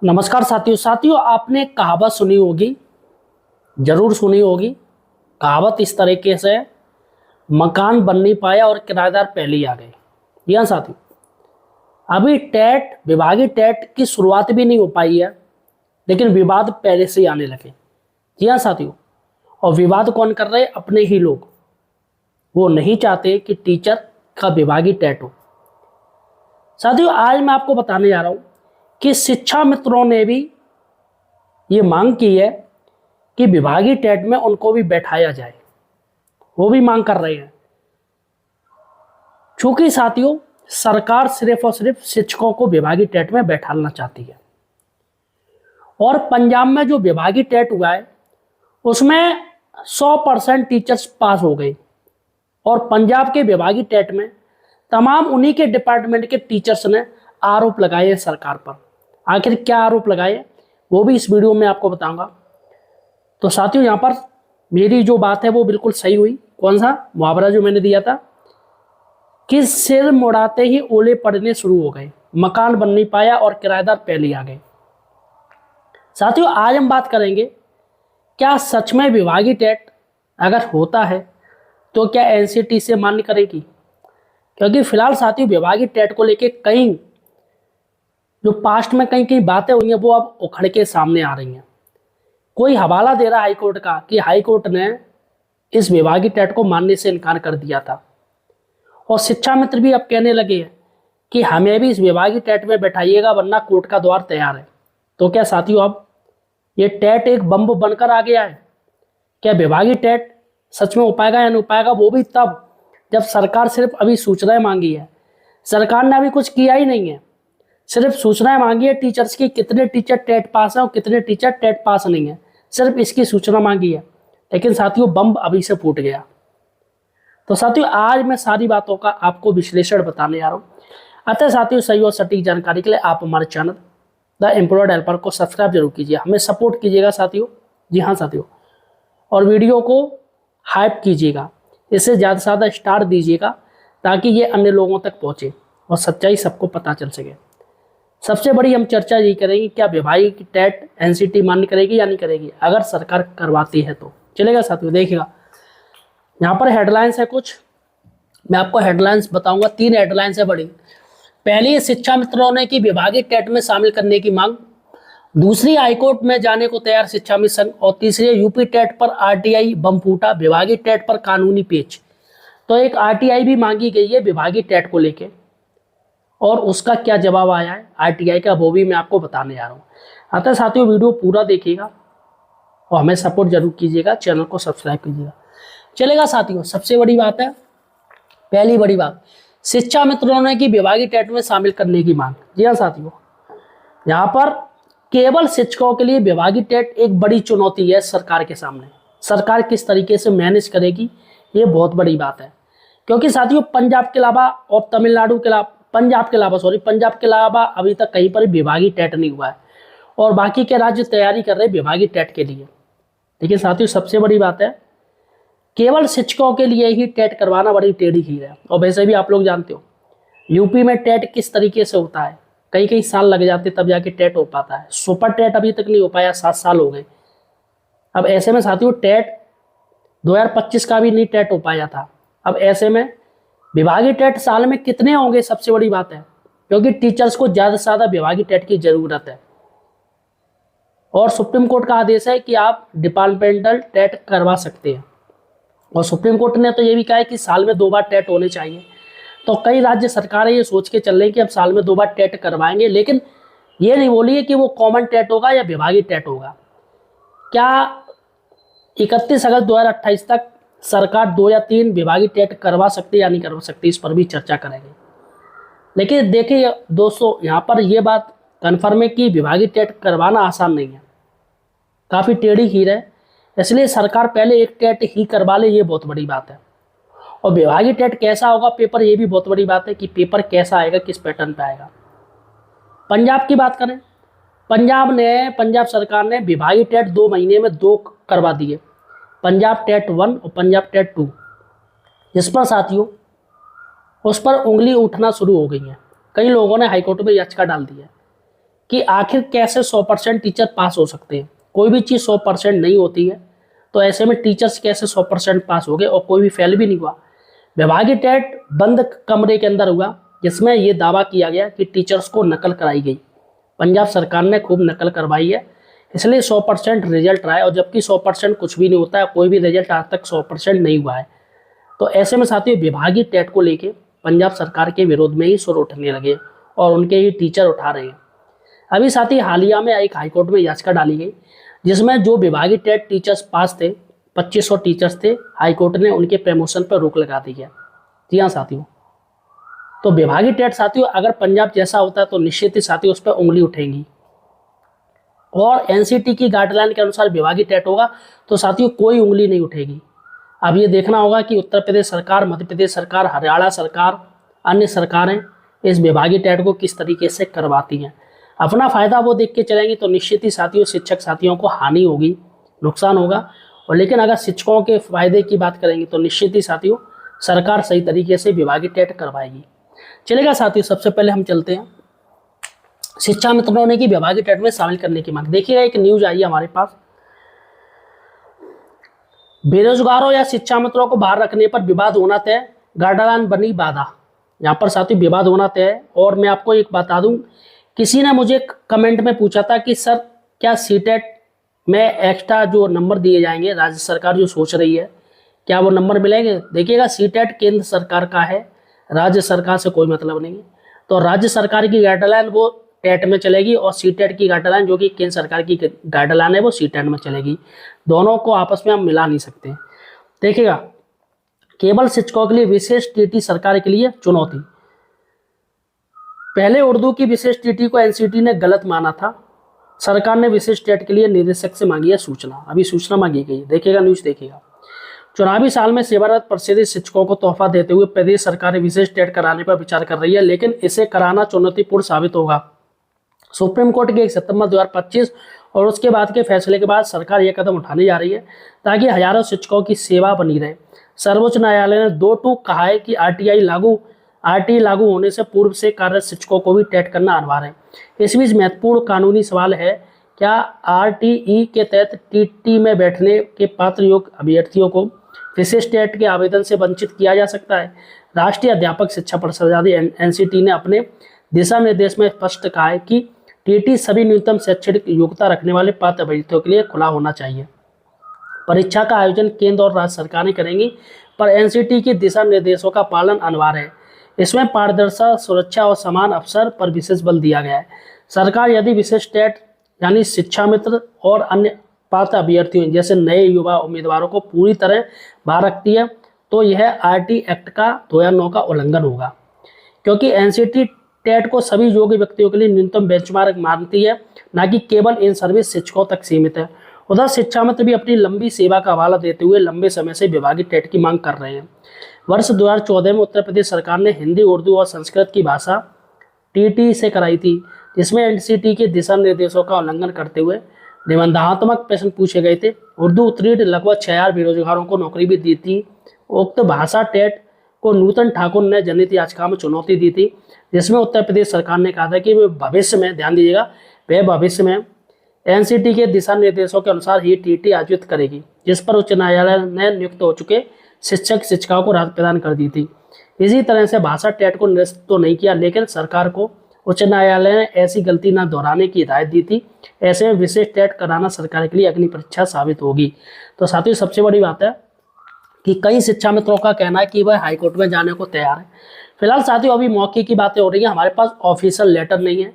नमस्कार साथियों आपने एक कहावत सुनी होगी, जरूर सुनी होगी। कहावत इस तरीके से, मकान बन नहीं पाया और किराएदार पहले ही आ गए। जी हाँ साथियों, अभी टेट विभागीय टेट की शुरुआत भी नहीं हो पाई है, लेकिन विवाद पहले से ही आने लगे। जी हाँ साथियों, और विवाद कौन कर रहे हैं? अपने ही लोग। वो नहीं चाहते कि टीचर का विभागीय टेट हो। साथियों, आज मैं आपको बताने जा रहा हूं कि शिक्षा मित्रों ने भी ये मांग की है कि विभागीय टेट में उनको भी बैठाया जाए। वो भी मांग कर रहे हैं, चूंकि साथियों सरकार सिर्फ और सिर्फ शिक्षकों को विभागीय टेट में बैठाना चाहती है। और पंजाब में जो विभागीय टेट हुआ है उसमें 100% टीचर्स पास हो गए। और पंजाब के विभागीय टेट में तमाम उन्हीं के डिपार्टमेंट के टीचर्स ने आरोप लगाए हैं सरकार पर। आखिर क्या आरोप लगाए वो भी इस वीडियो में आपको बताऊंगा। तो साथियों, यहाँ पर मेरी जो बात है वो बिल्कुल सही हुई। कौन सा मुहावरा जो मैंने दिया था कि सिर मुड़ाते ही ओले पड़ने शुरू हो गए, मकान बन नहीं पाया और किराएदार पहले आ गए। साथियों, आज हम बात करेंगे क्या सच में विभागीय टेट अगर होता है तो क्या एनसीटी से मान्य करेगी? क्योंकि फिलहाल साथियों विभागीय टेट को लेके कई जो पास्ट में कई कई बातें हुई हैं वो अब उखड़ के सामने आ रही हैं। कोई हवाला दे रहा हाईकोर्ट का कि हाईकोर्ट ने इस विभागीय टेट को मानने से इनकार कर दिया था। और शिक्षा मित्र भी अब कहने लगे हैं कि हमें भी इस विभागीय टेट में बैठाइएगा वरना कोर्ट का द्वार तैयार है। तो क्या साथियों अब ये टेट एक बम बनकर आ गया है? क्या विभागीय टेट सच में हो पाएगा या नहीं हो पाएगा? वो भी तब जब सरकार सिर्फ अभी सूचनाएं मांगी है। सरकार ने अभी कुछ किया ही नहीं है, सिर्फ सूचनाएं मांगी है टीचर्स की, कितने टीचर टेट पास है और कितने टीचर टेट पास नहीं है, सिर्फ इसकी सूचना मांगी है। लेकिन साथियों बम अभी से फूट गया। तो साथियों आज मैं सारी बातों का आपको विश्लेषण बताने जा रहा हूँ। अतः साथियों सही और सटीक जानकारी के लिए आप हमारे चैनल द एम्प्लॉयड हेल्पर को सब्सक्राइब जरूर कीजिए, हमें सपोर्ट कीजिएगा साथियों। जी हाँ साथियों, और वीडियो को हाइप कीजिएगा, इसे ज़्यादा से ज़्यादा स्टार दीजिएगा ताकि ये अन्य लोगों तक पहुँचे और सच्चाई सबको पता चल सके। सबसे बड़ी हम चर्चा यही करेंगे क्या विभागीय टेट एनसीटी मान्य करेगी या नहीं करेगी। अगर सरकार करवाती है तो चलेगा साथियों। देखिएगा यहाँ पर हेडलाइंस है कुछ, मैं आपको हेडलाइंस बताऊंगा। 3 हेडलाइंस है बड़ी। पहली, शिक्षा मित्रों ने की विभागीय टेट में शामिल करने की मांग। दूसरी, हाईकोर्ट में जाने को तैयार शिक्षा मिशन। और तीसरी, यूपी टेट पर आरटीआई बम फूटा, विभागीय टेट पर कानूनी पेच। तो एक आरटीआई भी मांगी गई है विभागीय टेट को लेके, और उसका क्या जवाब आया है आरटीआई का वो भी मैं आपको बताने जा रहा हूँ। अतः साथियों वीडियो पूरा देखिएगा और हमें सपोर्ट जरूर कीजिएगा, चैनल को सब्सक्राइब कीजिएगा। चलेगा साथियों, सबसे बड़ी बात है, पहली बड़ी बात, शिक्षा मित्रों ने की विभागीय टेट में शामिल करने की मांग। जी हाँ साथियों, यहाँ पर केवल शिक्षकों के लिए विभागीय टेट एक बड़ी चुनौती है सरकार के सामने। सरकार किस तरीके से मैनेज करेगी ये बहुत बड़ी बात है। क्योंकि साथियों पंजाब के अलावा और तमिलनाडु के अलावा पंजाब के अलावा अभी तक कहीं पर विभागीय टेट नहीं हुआ है, और बाकी के राज्य तैयारी कर रहे हैं विभागीय टेट के लिए। लेकिन साथियों सबसे बड़ी बात है, केवल शिक्षकों के लिए ही टेट करवाना बड़ी टेढ़ी खीर है। और वैसे भी आप लोग जानते हो यूपी में टेट किस तरीके से होता है, कई कई साल लग जाते तब जाके टेट हो पाता है। सुपर टेट अभी तक नहीं हो पाया, 7 साल हो गए। अब ऐसे में साथियों टेट 2025 का भी नहीं टेट हो पाया था। अब ऐसे में विभागीय टेट साल में कितने होंगे, सबसे बड़ी बात है। क्योंकि टीचर्स को ज़्यादा से ज़्यादा विभागीय टेट की ज़रूरत है, और सुप्रीम कोर्ट का आदेश है कि आप डिपार्टमेंटल टेट करवा सकते हैं। और सुप्रीम कोर्ट ने तो ये भी कहा है कि साल में 2 बार टेट होने चाहिए। तो कई राज्य सरकारें ये सोच के चल रही हैं कि अब साल में 2 बार टेट करवाएंगे, लेकिन ये नहीं बोलिए कि वो कॉमन टेट होगा या विभागीय टेट होगा। क्या 31 अगस्त 2028 तक सरकार 2 या 3 विभागीय टेट करवा सकती है या नहीं करवा सकती, इस पर भी चर्चा करेंगे। लेकिन देखिए दोस्तों, यहाँ पर यह बात कन्फर्म है कि विभागीय टेट करवाना आसान नहीं है, काफ़ी टेढ़ी खीर है। इसलिए सरकार पहले एक टेट ही करवा ले, ये बहुत बड़ी बात है। और विभागीय टेट कैसा होगा पेपर, ये भी बहुत बड़ी बात है कि पेपर कैसा आएगा, किस पैटर्न पे आएगा। पंजाब की बात करें, पंजाब सरकार ने विभागीय टेट 2 महीने में 2 करवा दिए, पंजाब टेट 1 और पंजाब टेट 2। जिस पर साथियों उस पर उंगली उठना शुरू हो गई है। कई लोगों ने हाईकोर्ट में याचिका डाल दी है कि आखिर कैसे 100% टीचर पास हो सकते हैं। कोई भी चीज़ 100% नहीं होती है, तो ऐसे में टीचर्स कैसे 100% पास हो गए और कोई भी फेल भी नहीं हुआ। विभागीय टेट बंद कमरे के अंदर हुआ, जिसमें यह दावा किया गया कि टीचर्स को नकल कराई गई। पंजाब सरकार ने खूब नकल करवाई है, इसलिए 100% रिजल्ट रहा है, और जबकि 100% कुछ भी नहीं होता है, कोई भी रिजल्ट आज तक 100% नहीं हुआ है। तो ऐसे में साथियों विभागीय टेट को लेके पंजाब सरकार के विरोध में ही सुर उठने लगे और उनके ही टीचर उठा रहे हैं। अभी साथी हालिया में एक हाईकोर्ट में याचिका डाली गई, जिसमें जो विभागीय टेट टीचर्स पास थे, 2500 टीचर्स थे, हाईकोर्ट ने उनके प्रमोशन पर रोक लगा दी है। जी हाँ साथियों, तो विभागीय टेट साथियों अगर पंजाब जैसा होता है तो निश्चित ही साथियों उस पर उंगली उठेंगी, और एनसीटी की गाइडलाइन के अनुसार विभागीय टेट होगा तो साथियों कोई उंगली नहीं उठेगी। अब ये देखना होगा कि उत्तर प्रदेश सरकार, मध्य प्रदेश सरकार, हरियाणा सरकार, अन्य सरकारें इस विभागीय टेट को किस तरीके से करवाती हैं। अपना फायदा वो देख के चलेंगी तो निश्चित ही साथियों शिक्षक साथियों को हानि होगी, नुकसान होगा। और लेकिन अगर शिक्षकों के फायदे की बात करेंगे तो निश्चित ही साथियों सरकार सही तरीके से विभागीय टेट करवाएगी। चलेगा साथियों, सबसे पहले हम चलते हैं शिक्षा मित्रों ने की विभागीय टेट में शामिल करने की मांग। देखिएगा एक न्यूज आई है हमारे पास, बेरोजगारों या शिक्षा मित्रों को बाहर रखने पर विवाद होना तय, गाइडलाइन बनी बाधा। यहाँ पर साथियों विवाद होना तय है। और मैं आपको एक बता दूं, किसी ने मुझे कमेंट में पूछा था कि सर क्या सीटेट में एक्स्ट्रा जो नंबर दिए जाएंगे, राज्य सरकार जो सोच रही है, क्या वो नंबर मिलेंगे? देखिएगा सीटेट केंद्र सरकार का है, राज्य सरकार से कोई मतलब नहीं है। तो राज्य सरकार की गाइडलाइन वो टेट में चलेगी, और सीटेट की गाइडलाइन जो कि केंद्र सरकार की गाइडलाइन है वो सीटेट में चलेगी। दोनों को आपस में हम मिला नहीं सकते। देखिएगा केवल शिक्षकों के लिए विशेष टीटी सरकार के लिए चुनौती। पहले उर्दू की विशेष टीटी को एनसीटी ने गलत माना था, सरकार ने विशेष टेट के लिए निदेशक से मांगी है सूचना। अभी सूचना मांगी गई, देखिएगा न्यूज देखिएगा। चुनावी साल में सेवारत प्रसिद्ध शिक्षकों को तोहफा देते हुए प्रदेश सरकार विशेष टेट कराने पर विचार कर रही है, लेकिन इसे कराना चुनौतीपूर्ण साबित होगा। सुप्रीम कोर्ट के 1 सितंबर 2025 और उसके बाद के फैसले के बाद सरकार यह कदम उठाने जा रही है ताकि हजारों शिक्षकों की सेवा बनी रहे। सर्वोच्च न्यायालय ने 2 टूक कहा है कि आरटीई लागू होने से पूर्व से कार्यरत शिक्षकों को भी टेट करना अनिवार्य है। इस बीच महत्वपूर्ण कानूनी सवाल है, क्या आरटीई के तहत टीटी में बैठने के पात्र योग्य अभ्यर्थियों को विशेष टेट के आवेदन से वंचित किया जा सकता है? राष्ट्रीय अध्यापक शिक्षा परिषद एनसीटी ने अपने दिशा निर्देश में स्पष्ट कहा है कि टीटी सभी न्यूनतम शैक्षणिक योग्यता रखने वाले पात्र अभ्यर्थियों के लिए खुला होना चाहिए। परीक्षा का आयोजन केंद्र और राज्य सरकारें करेंगी, पर एनसीटी के दिशा निर्देशों का पालन अनिवार्य है। इसमें पारदर्शिता, सुरक्षा और समान अवसर पर विशेष बल दिया गया है। सरकार यदि विशेष टेट यानी शिक्षा मित्र और अन्य पात्र अभ्यर्थियों जैसे नए युवा उम्मीदवारों को पूरी तरह बाहर रखती है तो यह आरटी एक्ट का 2009 का उल्लंघन होगा, क्योंकि एनसीटी टेट को सभी योग्य व्यक्तियों के लिए न्यूनतम बेंचमार्क मानती है, न कि केवल इन सर्विस शिक्षकों तक सीमित है। उधर शिक्षा मित्र भी अपनी लंबी सेवा का हवाला देते हुए लंबे समय से विभागीय टेट की मांग कर रहे हैं। वर्ष 2014 में उत्तर प्रदेश सरकार ने हिंदी, उर्दू और संस्कृत की भाषा टीटी से कराई थी, जिसमें एनसीटी के दिशा निर्देशों का उल्लंघन करते हुए निबंधात्मक प्रश्न पूछे गए थे। उर्दू उत्तीर्ण लगभग 6000 बेरोजगारों को नौकरी भी दी थी। उक्त भाषा टेट को नूतन ठाकुर ने जनहित याचिका में चुनौती दी थी, जिसमें उत्तर प्रदेश सरकार ने कहा था कि वे भविष्य में, ध्यान दीजिएगा, वे भविष्य में एनसीटी के दिशा निर्देशों के अनुसार ही टीटी आयोजित करेगी, जिस पर उच्च न्यायालय ने नियुक्त हो चुके शिक्षक शिक्षिकाओं को राहत प्रदान कर दी थी। इसी तरह से भाषा टेट को निरस्त तो नहीं किया, लेकिन सरकार को उच्च न्यायालय ने ऐसी गलती न दोहराने की हिदायत दी थी। ऐसे में विशेष टेट कराना सरकार के लिए अग्नि परीक्षा साबित होगी। तो साथियों सबसे बड़ी बात है कि कई शिक्षा मित्रों का कहना है कि वह हाईकोर्ट में जाने को तैयार है। फिलहाल साथियों अभी मौके की बातें हो रही हैं, हमारे पास ऑफिशियल लेटर नहीं है,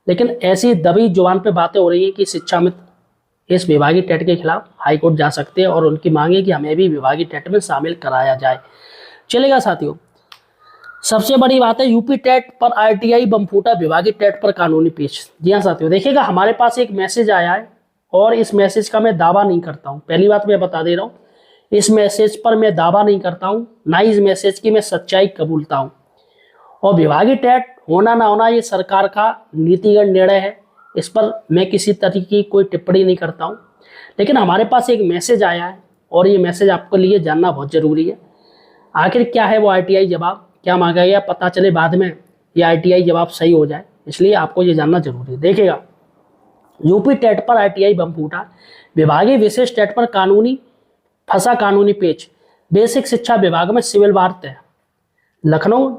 लेकिन ऐसी दबी जुबान पे बातें हो रही हैं कि शिक्षा मित्र इस विभागीय टेट के खिलाफ हाईकोर्ट जा सकते हैं और उनकी मांग है कि हमें भी विभागीय टेट में शामिल कराया जाए। चलेगा साथियों, सबसे बड़ी बात है यूपी टेट पर आरटीई बम फूटा, विभागीय टेट पर कानूनी पेश। जी हाँ साथियों, देखिएगा हमारे पास एक मैसेज आया है और इस मैसेज का मैं दावा नहीं करता हूँ। पहली बात मैं बता दे रहा हूँ, इस मैसेज पर मैं दावा नहीं करता हूँ, ना इस मैसेज की मैं सच्चाई कबूलता हूँ। और विभागीय टेट होना ना होना ये सरकार का नीतिगत निर्णय है, इस पर मैं किसी तरीके की कोई टिप्पणी नहीं करता हूँ। लेकिन हमारे पास एक मैसेज आया है और ये मैसेज आपके लिए जानना बहुत ज़रूरी है। आखिर क्या है वो आरटीई जवाब, क्या मांगा गया, पता चले बाद में ये आरटीई जवाब सही हो जाए। इसलिए आपको ये जानना जरूरी है। देखिएगा, यूपी टेट पर आरटीआई बम फूटा, विभागीय विशेष टेट पर फंसा कानूनी पेच, बेसिक शिक्षा विभाग में सिविल वार तय। लखनऊ,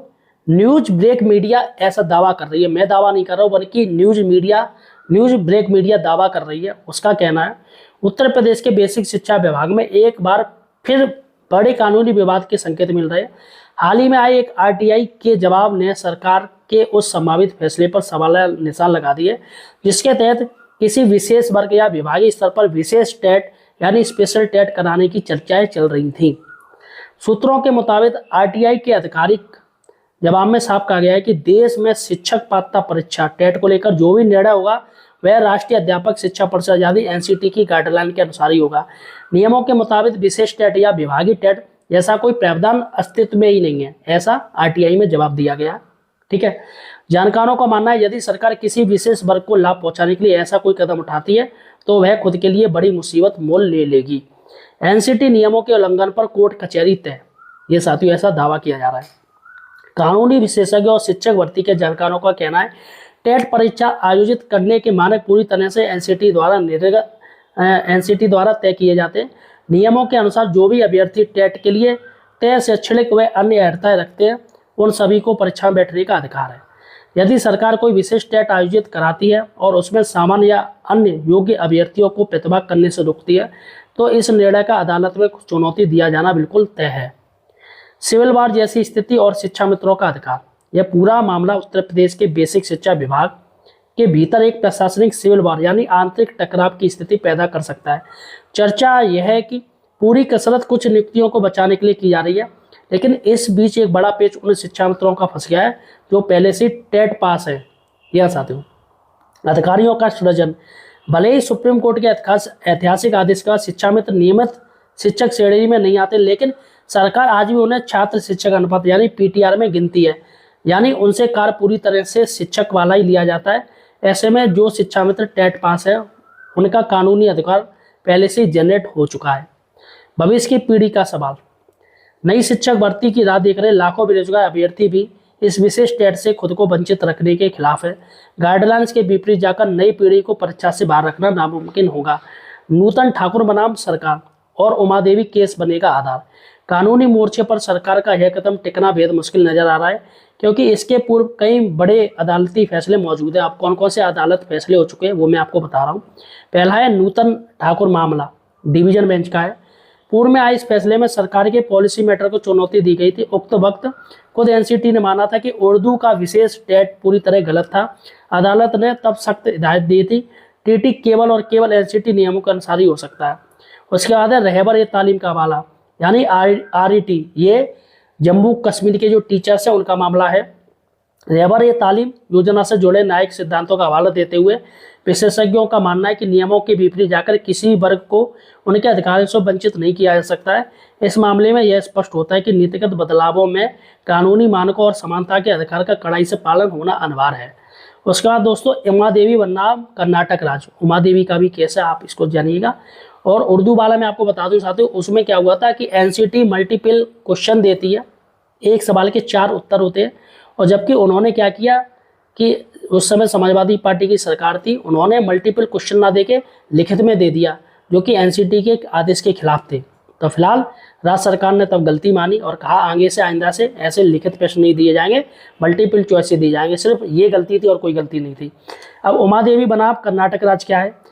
न्यूज ब्रेक मीडिया ऐसा दावा कर रही है, मैं दावा नहीं कर रहा हूं बल्कि न्यूज ब्रेक मीडिया दावा कर रही है। उसका कहना है उत्तर प्रदेश के बेसिक शिक्षा विभाग में एक बार फिर बड़े कानूनी विवाद के संकेत मिल रहे हैं। हाल ही में आए एक आरटीआई के जवाब ने सरकार के उस संभावित फैसले पर सवाल निशान लगा दिए जिसके तहत किसी विशेष वर्ग या विभागीय स्तर पर विशेष टेट यानी स्पेशल टेट कराने की चर्चाएं चल रही थीं। सूत्रों के मुताबिक आरटीआई के आधिकारिक जवाब में साफ कहा गया है कि देश में शिक्षक पात्रता परीक्षा टेट को लेकर जो भी निर्णय होगा वह राष्ट्रीय अध्यापक शिक्षा परिषद यानी एनसीटी की गाइडलाइन के अनुसार ही होगा। नियमों के मुताबिक विशेष टेट या विभागीय टेट जैसा कोई प्रावधान अस्तित्व में ही नहीं है, ऐसा आरटीआई में जवाब दिया गया। ठीक है, जानकारों का मानना है यदि सरकार किसी विशेष वर्ग को लाभ पहुंचाने के लिए ऐसा कोई कदम उठाती है तो वह खुद के लिए बड़ी मुसीबत मोल ले लेगी। एनसीटी नियमों के उल्लंघन पर कोर्ट कचहरी तय, ये साथियों ऐसा दावा किया जा रहा है। कानूनी विशेषज्ञ और शिक्षक भर्ती के जानकारों का कहना है टेट परीक्षा आयोजित करने के मानक पूरी तरह से एनसीटी द्वारा तय किए जाते हैं। नियमों के अनुसार जो भी अभ्यर्थी टेट के लिए तय शैक्षणिक व अन्य अर्हताएं रखते हैं उन सभी को परीक्षा में बैठने का अधिकार है। यदि सरकार कोई विशेष टेट आयोजित कराती है और उसमें सामान्य या अन्य योग्य अभ्यर्थियों को प्रतिभा करने से रोकती है तो इस निर्णय का अदालत में चुनौती दिया जाना बिल्कुल तय है। सिविल वार जैसी स्थिति और शिक्षा मित्रों का अधिकार, यह पूरा मामला उत्तर प्रदेश के बेसिक शिक्षा विभाग के भीतर एक प्रशासनिक सिविल वार यानी आंतरिक टकराव की स्थिति पैदा कर सकता है। चर्चा यह है कि पूरी कसरत कुछ नियुक्तियों को बचाने के लिए की जा रही है, लेकिन इस बीच एक बड़ा पेच उन शिक्षा मित्रों का फंस गया है जो पहले से टेट पास है। यह साथियों अधिकारियों का सृजन, भले ही सुप्रीम कोर्ट के ऐतिहासिक आदेश का शिक्षा मित्र नियमित शिक्षक श्रेणी में नहीं आते, लेकिन सरकार आज भी उन्हें छात्र शिक्षक अनुपात यानी पीटीआर में गिनती है, यानी उनसे कार्य पूरी तरह से शिक्षक वाला ही लिया जाता है। ऐसे में जो शिक्षा मित्र टेट पास है उनका कानूनी अधिकार पहले से जनरेट हो चुका है। भविष्य की पीढ़ी का सवाल, नई शिक्षक भर्ती की राह देख रहे लाखों बेरोजगार अभ्यर्थी भी इस विशेष टेट से खुद को वंचित रखने के खिलाफ है। गाइडलाइंस के विपरीत जाकर नई पीढ़ी को परीक्षा से बाहर रखना नामुमकिन होगा। नूतन ठाकुर बनाम सरकार और उमा देवी केस बनेगा आधार। कानूनी मोर्चे पर सरकार का यह कदम टिकना बेहद मुश्किल नजर आ रहा है क्योंकि इसके पूर्व कई बड़े अदालती फैसले मौजूद है। आप कौन कौन से अदालत फैसले हो चुके हैं वो मैं आपको बता रहा हूँ। पहला है नूतन ठाकुर मामला, डिवीजन बेंच का है। पूर्व में आए इस फैसले में सरकार के पॉलिसी मैटर को चुनौती दी गई थी। उक्त वक्त खुद एनसीटी ने माना था कि उर्दू का विशेष टेट पूरी तरह गलत था। अदालत ने तब सख्त हिदायत दी थी टीटी केवल और केवल एनसीटी नियमों के अनुसार ही हो सकता है। उसके बाद है रहबर ए तालीम का हवाला यानी आरईटी, ये जम्मू कश्मीर के जो टीचर्स हैं उनका मामला है। रहबर ए तालीम योजना से जुड़े न्यायिक सिद्धांतों का हवाला देते हुए विशेषज्ञों का मानना है कि नियमों के विपरीत जाकर किसी वर्ग को उनके अधिकारों से वंचित नहीं किया जा सकता है। इस मामले में यह स्पष्ट होता है कि नीतिगत बदलावों में कानूनी मानकों और समानता के अधिकार का कड़ाई से पालन होना अनिवार्य है। उसके बाद दोस्तों उमा देवी बनाम कर्नाटक राज्य, उमा देवी का भी केस है, आप इसको जानिएगा। और उर्दू वाला मैं आपको बता दूं साथियों, उसमें क्या हुआ था कि एनसीटी मल्टीपल क्वेश्चन देती है, एक सवाल के 4 उत्तर होते हैं, और जबकि उन्होंने क्या किया कि उस समय समाजवादी पार्टी की सरकार थी, उन्होंने मल्टीपल क्वेश्चन ना देके लिखित में दे दिया जो कि एनसीटी के आदेश के खिलाफ थे। तो फिलहाल राज्य सरकार ने तब गलती मानी और कहा आगे से आइंदा से ऐसे लिखित प्रश्न नहीं दिए जाएंगे, मल्टीपल चॉइस से दिए जाएंगे। सिर्फ ये गलती थी और कोई गलती नहीं थी। अब उमा देवी बनाम कर्नाटक राज्य क्या है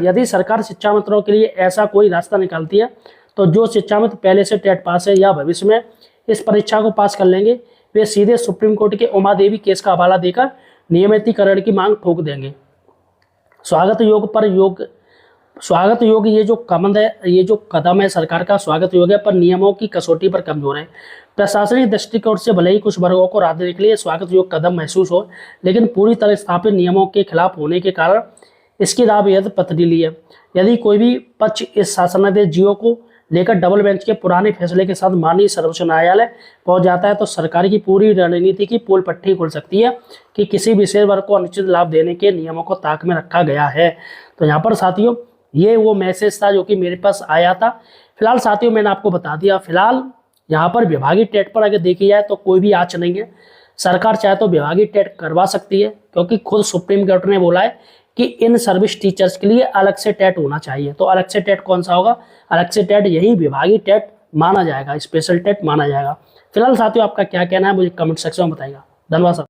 यदि सरकार शिक्षा मित्रों के लिए ऐसा कोई रास्ता निकालती है तो जो शिक्षा मित्र पहले से टेट पास है या भविष्य में इस परीक्षा को पास कर लेंगे वे सीधे सुप्रीम कोर्ट के उमा देवी केस का हवाला देकर नियमितीकरण की मांग ठोक देंगे। स्वागत योग ये जो कदम है सरकार का स्वागत योग है, पर नियमों की कसौटी पर कमजोर है। प्रशासनिक दृष्टिकोण से भले ही कुछ वर्गों को राहत देने के लिए स्वागत योग कदम महसूस हो, लेकिन पूरी तरह स्थापित नियमों के खिलाफ होने के कारण इसकी राह बेहद पथरीली है। यदि कोई भी पक्ष इस शासनादेश जियो को लेकर डबल बेंच के पुराने फैसले के साथ माननीय सर्वोच्च न्यायालय पहुंच जाता है तो सरकार की पूरी रणनीति की पोल पट्टी खुल सकती है कि किसी विशेष वर्ग को अनुचित लाभ देने के नियमों को ताक में रखा गया है। तो यहाँ पर साथियों ये वो मैसेज था जो कि मेरे पास आया था। फिलहाल साथियों मैंने आपको बता दिया, फिलहाल यहाँ पर विभागीय टेट पर अगर देखी जाए तो कोई भी आँच नहीं है। सरकार चाहे तो विभागीय टेट करवा सकती है, क्योंकि खुद सुप्रीम कोर्ट ने बोला है कि इन सर्विस टीचर्स के लिए अलग से टेट होना चाहिए। तो अलग से टेट कौन सा होगा? अलग से टेट यही विभागीय टेट माना जाएगा, स्पेशल टेट माना जाएगा। फिलहाल साथियों आपका क्या कहना है मुझे कमेंट सेक्शन में बताइएगा। धन्यवाद।